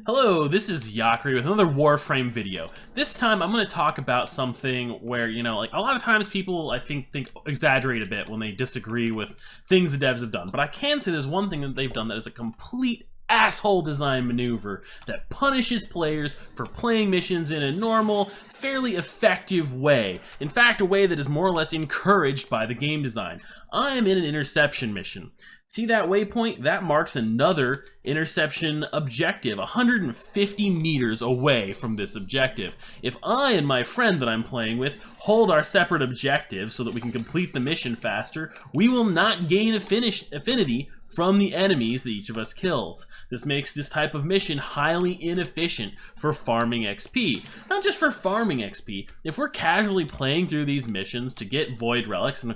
Hello, this is Yakri with another Warframe video. This time I'm going to talk about something where, like a lot of times people I think exaggerate a bit when they disagree with things the devs have done. But I can say there's one thing that they've done that is a complete asshole design maneuver that punishes players for playing missions in a normal, fairly effective way. In fact, a way that is more or less encouraged by the game design. I am in an interception mission. See that waypoint? That marks another interception objective, 150 meters away from this objective. If I and my friend that I'm playing with hold our separate objectives so that we can complete the mission faster, we will not gain affinity from the enemies that each of us kills. This makes this type of mission highly inefficient for farming XP. Not just for farming XP, if we're casually playing through these missions to get void relics, and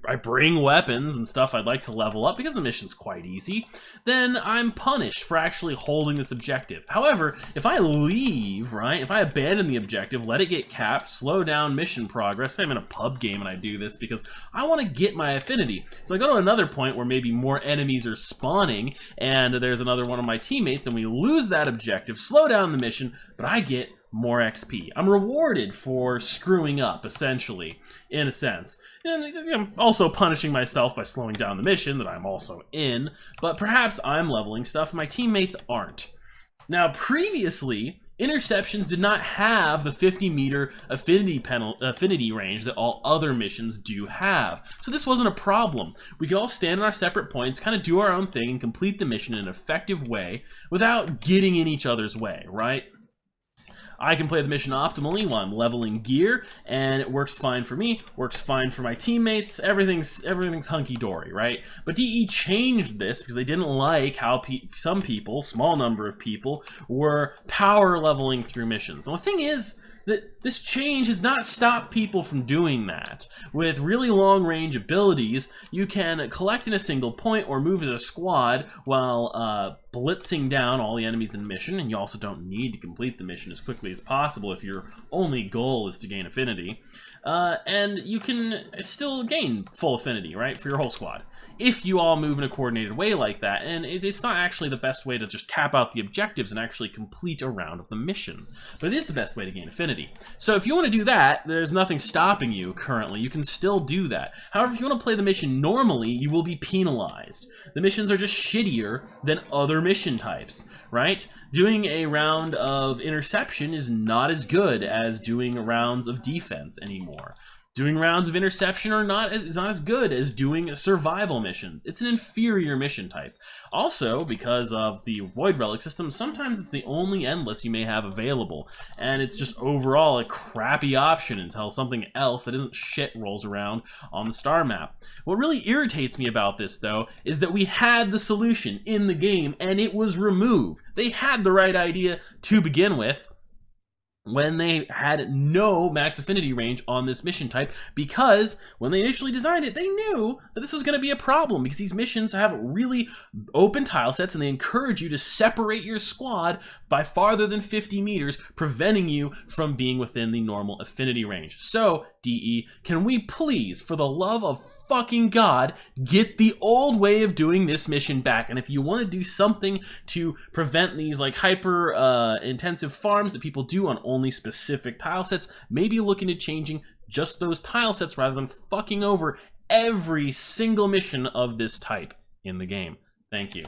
I bring weapons and stuff I'd like to level up because the mission's quite easy, then I'm punished for actually holding this objective. However, if I leave, right, if I abandon the objective, let it get capped, slow down mission progress, say I'm in a pub game and I do this because I want to get my affinity. So I go to another point where maybe more enemies are spawning and there's another one of my teammates and we lose that objective, slow down the mission, but I get more XP. I'm rewarded for screwing up, essentially, in a sense. And I'm also punishing myself by slowing down the mission that I'm also in, but perhaps I'm leveling stuff my teammates aren't. Now, previously, interceptions did not have the 50-meter affinity range that all other missions do have. So this wasn't a problem. We could all stand on our separate points, kind of do our own thing, and complete the mission in an effective way without getting in each other's way, right? I can play the mission optimally while I'm leveling gear, and it works fine for me, works fine for my teammates, everything's hunky-dory, right? But DE changed this because they didn't like how some people, small number of people, were power leveling through missions. And the thing is that this change has not stopped people from doing that. With really long-range abilities, you can collect in a single point or move as a squad while blitzing down all the enemies in the mission, and you also don't need to complete the mission as quickly as possible if your only goal is to gain affinity. And you can still gain full affinity, right, for your whole squad, if you all move in a coordinated way like that. And it's not actually the best way to just cap out the objectives and actually complete a round of the mission, but it is the best way to gain affinity. So if you want to do that, there's nothing stopping you currently. You can still do that. However, if you want to play the mission normally, you will be penalized. The missions are just shittier than other mission types, right? Doing a round of interception is not as good as doing rounds of defense anymore. Doing rounds of interception is not as good as doing survival missions. It's an inferior mission type. Also, because of the Void Relic system, sometimes it's the only endless you may have available, and it's just overall a crappy option until something else that isn't shit rolls around on the star map. What really irritates me about this, though, is that we had the solution in the game, and it was removed. They had the right idea to begin with when they had no max affinity range on this mission type, because when they initially designed it, they knew that this was going to be a problem because these missions have really open tile sets and they encourage you to separate your squad by farther than 50 meters, preventing you from being within the normal affinity range. So, DE, can we please, for the love of fucking God, get the old way of doing this mission back? And if you want to do something to prevent these like hyper intensive farms that people do on only specific tile sets, maybe look into changing just those tile sets rather than fucking over every single mission of this type in the game. Thank you.